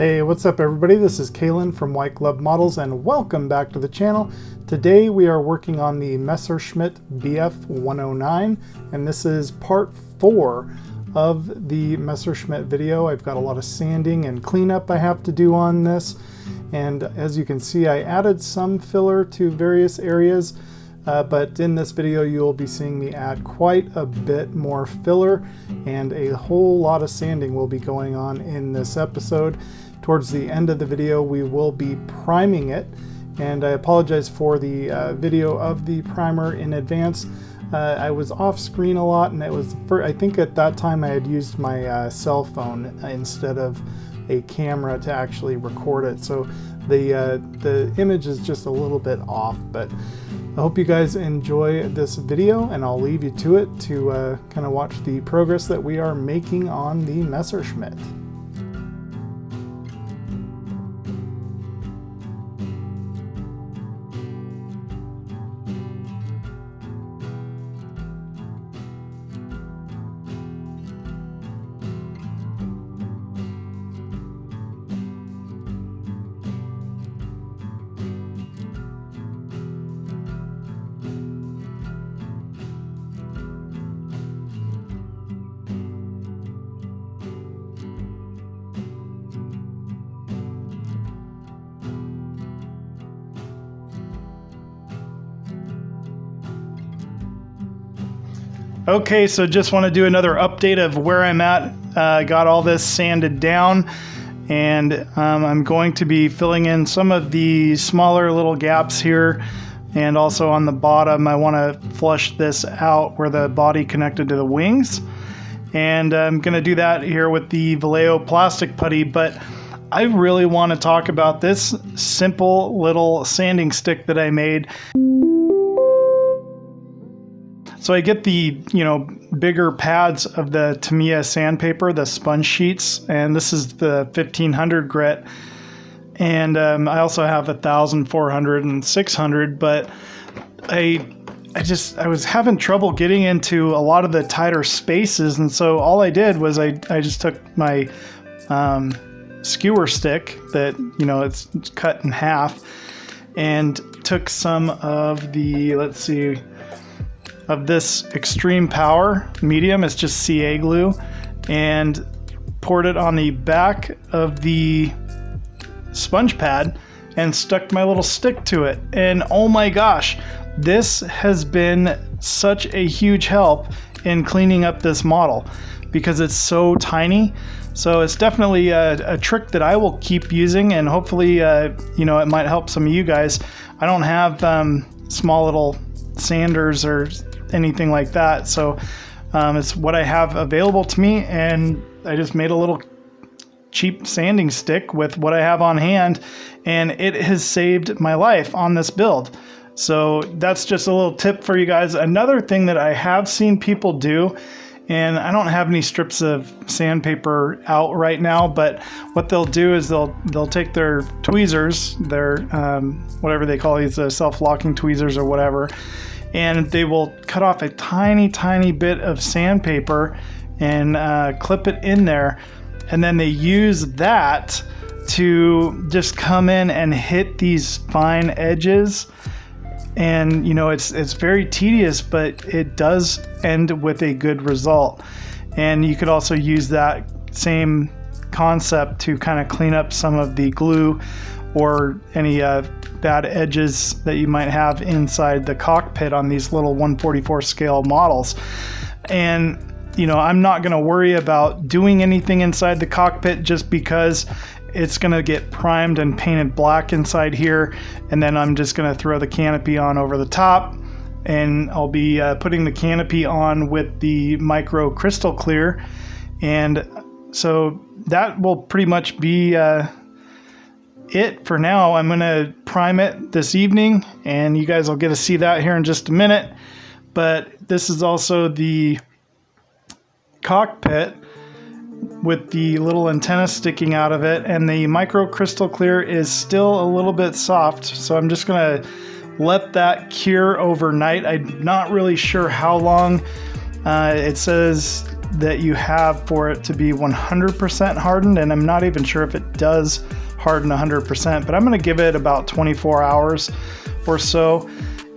Hey, what's up everybody? This is Kalan from White Glove Models and welcome back to the channel. Today we are working on the Messerschmitt BF109 and this is part 4 of the Messerschmitt video. I've got a lot of sanding and cleanup I have to do on this, and as you can see I added some filler to various areas, but in this video you'll be seeing me add quite a bit more filler, and a whole lot of sanding will be going on in this episode. Towards the end of the video we will be priming it, and I apologize for the video of the primer in advance. I was off screen a lot, and it was I think at that time I had used my cell phone instead of a camera to actually record it, so the image is just a little bit off, but I hope you guys enjoy this video, and I'll leave you to it to kind of watch the progress that we are making on the Messerschmitt. Okay, so just want to do another update of where I'm at. Got all this sanded down, and I'm going to be filling in some of the smaller little gaps here, and also on the bottom I want to flush this out where the body connected to the wings, and I'm going to do that here with the Vallejo plastic putty. But I really want to talk about this simple little sanding stick that I made. So I get the, bigger pads of the Tamiya sandpaper, the sponge sheets, and this is the 1500 grit. And I also have 1400 and 600, but I was having trouble getting into a lot of the tighter spaces, and so all I did was I just took my skewer stick that, it's cut in half, and took some of the, of this extreme power medium, it's just CA glue, and poured it on the back of the sponge pad and stuck my little stick to it. And oh my gosh, this has been such a huge help in cleaning up this model because it's so tiny. So it's definitely a trick that I will keep using, and hopefully it might help some of you guys. I don't have small little sanders or anything like that, so it's what I have available to me, and I just made a little cheap sanding stick with what I have on hand, and it has saved my life on this build. So that's just a little tip for you guys. Another thing that I have seen people do, and I don't have any strips of sandpaper out right now, but what they'll do is they'll take their tweezers, their whatever they call these, self-locking tweezers or whatever, and they will cut off a tiny bit of sandpaper and clip it in there, and then they use that to just come in and hit these fine edges. And it's very tedious, but it does end with a good result. And you could also use that same concept to kind of clean up some of the glue or any bad edges that you might have inside the cockpit on these little 144 scale models. And I'm not going to worry about doing anything inside the cockpit just because it's going to get primed and painted black inside here, and then I'm just going to throw the canopy on over the top, and I'll be putting the canopy on with the micro crystal clear. And so that will pretty much be it for now. I'm going to prime it this evening, and you guys will get to see that here in just a minute. But this is also the cockpit with the little antenna sticking out of it, and the micro crystal clear is still a little bit soft, so I'm just gonna let that cure overnight. I'm not really sure how long. It says that you have for it to be 100% hardened, and I'm not even sure if it does harden 100%, but I'm going to give it about 24 hours or so,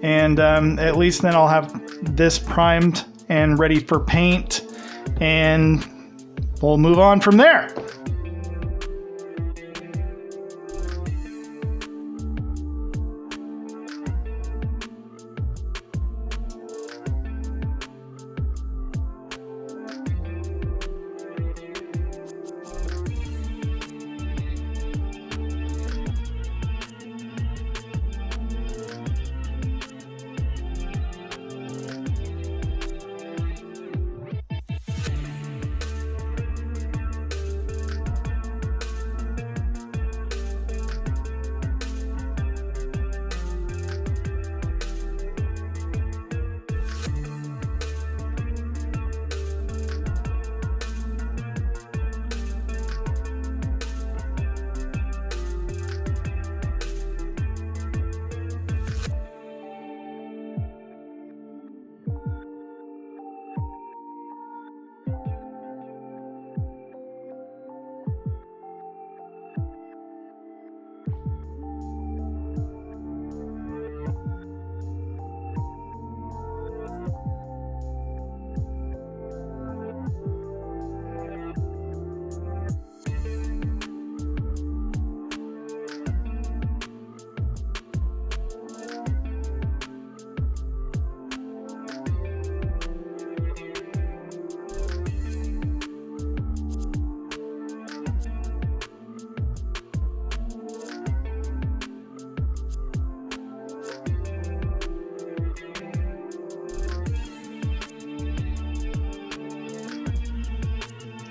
and at least then I'll have this primed and ready for paint, and we'll move on from there.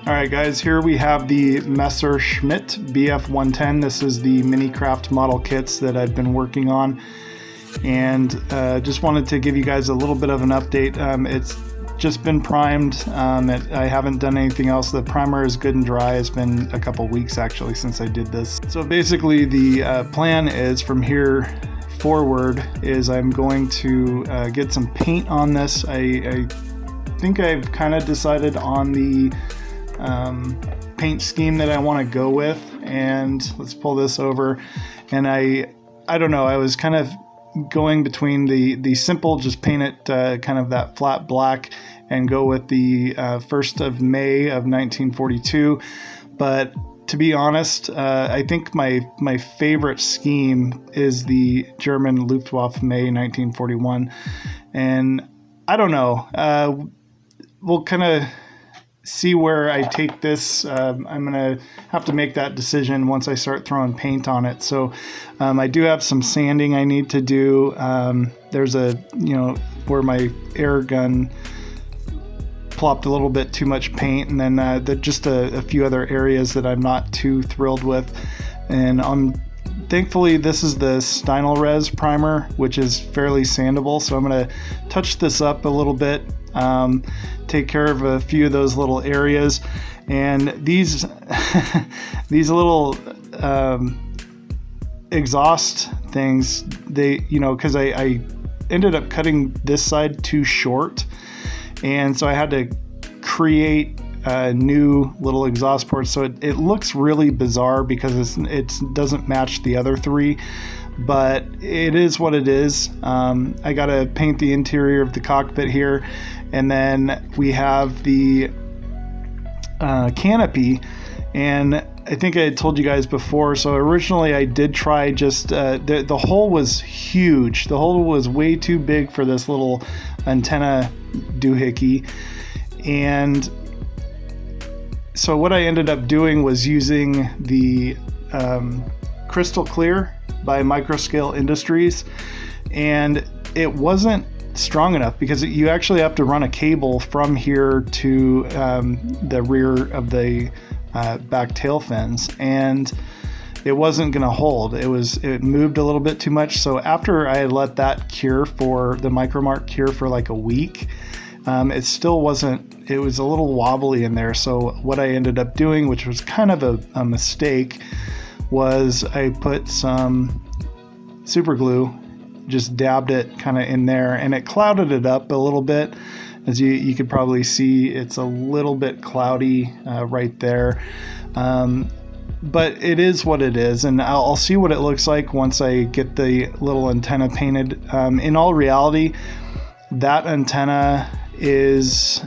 All right, guys, here we have the Messerschmitt BF110. This is the Minicraft model kits that I've been working on, and just wanted to give you guys a little bit of an update. It's just been primed. I haven't done anything else. The primer is good and dry. It's been a couple weeks actually since I did this. So basically the plan is from here forward is I'm going to get some paint on this. I think I've kind of decided on the paint scheme that I want to go with, and let's pull this over. And I don't know, I was kind of going between the simple, just paint it kind of that flat black and go with the 1st of May of 1942. But to be honest, I think my favorite scheme is the German Luftwaffe May 1941. And I don't know, we'll kind of see where I take this. I'm gonna have to make that decision once I start throwing paint on it. So I do have some sanding I need to do. There's where my air gun plopped a little bit too much paint, and then just a few other areas that I'm not too thrilled with. And thankfully this is the Stynylrez primer, which is fairly sandable, so I'm gonna touch this up a little bit, take care of a few of those little areas. And these these little exhaust things, they, because I ended up cutting this side too short, and so I had to create new little exhaust ports. So it looks really bizarre because it doesn't match the other three, but it is what it is. I gotta paint the interior of the cockpit here, and then we have the canopy. And I think I had told you guys before, so originally I did try just the hole was huge. The hole was way too big for this little antenna doohickey. And so what I ended up doing was using the Crystal Clear by Microscale Industries, and it wasn't strong enough because you actually have to run a cable from here to the rear of the back tail fins, and it wasn't going to hold. It moved a little bit too much. So after I had let that cure for the Micromark cure for like a week, it still wasn't, it was a little wobbly in there. So what I ended up doing, which was kind of a mistake, was I put some super glue, just dabbed it kind of in there, and it clouded it up a little bit. As you could probably see, it's a little bit cloudy right there. But it is what it is, and I'll see what it looks like once I get the little antenna painted. In all reality, that antenna is,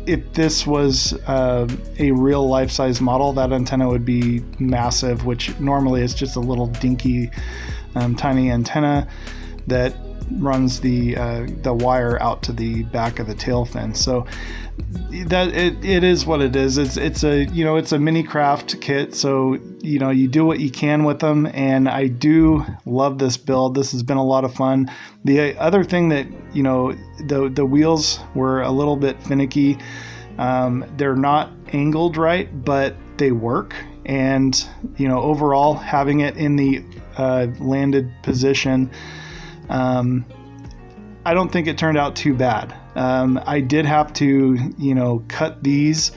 if this was a real life-size model, that antenna would be massive, which normally is just a little dinky, tiny antenna that runs the wire out to the back of the tail fin. So that it is what it is. It's a it's a Minicraft kit, so you do what you can with them, and I do love this build. This has been a lot of fun. The other thing that the wheels were a little bit finicky. They're not angled right, but they work, and overall having it in the landed position, I don't think it turned out too bad. I did have to, cut these.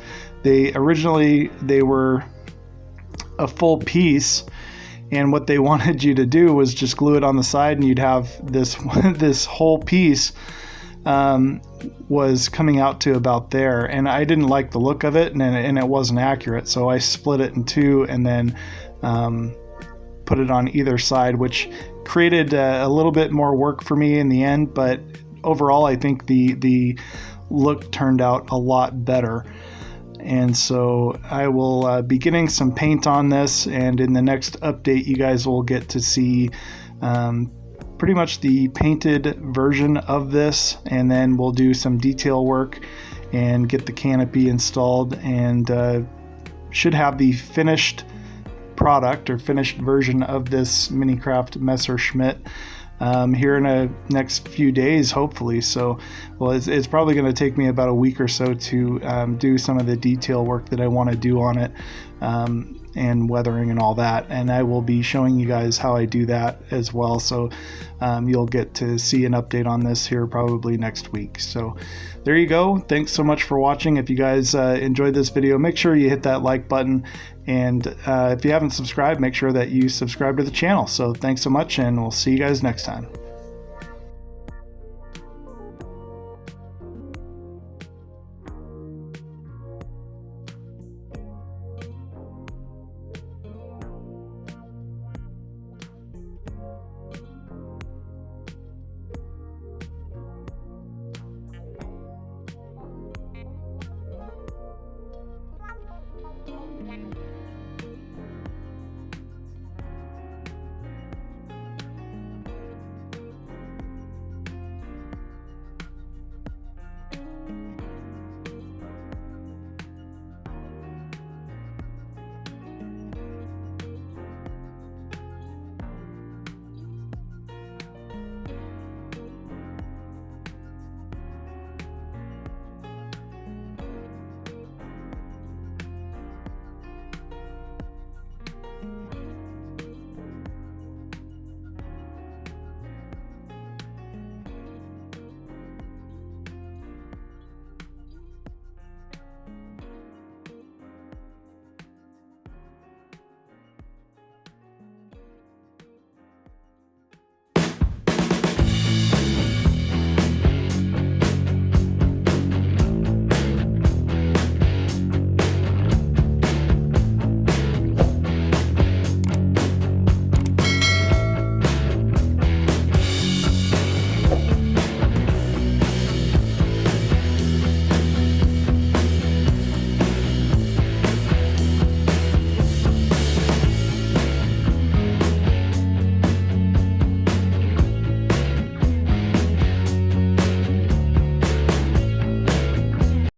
Originally they were a full piece, and what they wanted you to do was just glue it on the side, and you'd have this whole piece was coming out to about there, and I didn't like the look of it, and it wasn't accurate, so I split it in two and then put it on either side, which created a little bit more work for me in the end, but overall I think the look turned out a lot better. And so I will be getting some paint on this, and in the next update you guys will get to see pretty much the painted version of this, and then we'll do some detail work and get the canopy installed, and should have the finished product or finished version of this Minicraft Messerschmitt here in the next few days, hopefully. So, well, it's probably going to take me about a week or so to do some of the detail work that I want to do on it, and weathering and all that, and I will be showing you guys how I do that as well. So you'll get to see an update on this here probably next week. So there you go. Thanks so much for watching. If you guys enjoyed this video, make sure you hit that like button, and if you haven't subscribed, make sure that you subscribe to the channel. So thanks so much, and we'll see you guys next time.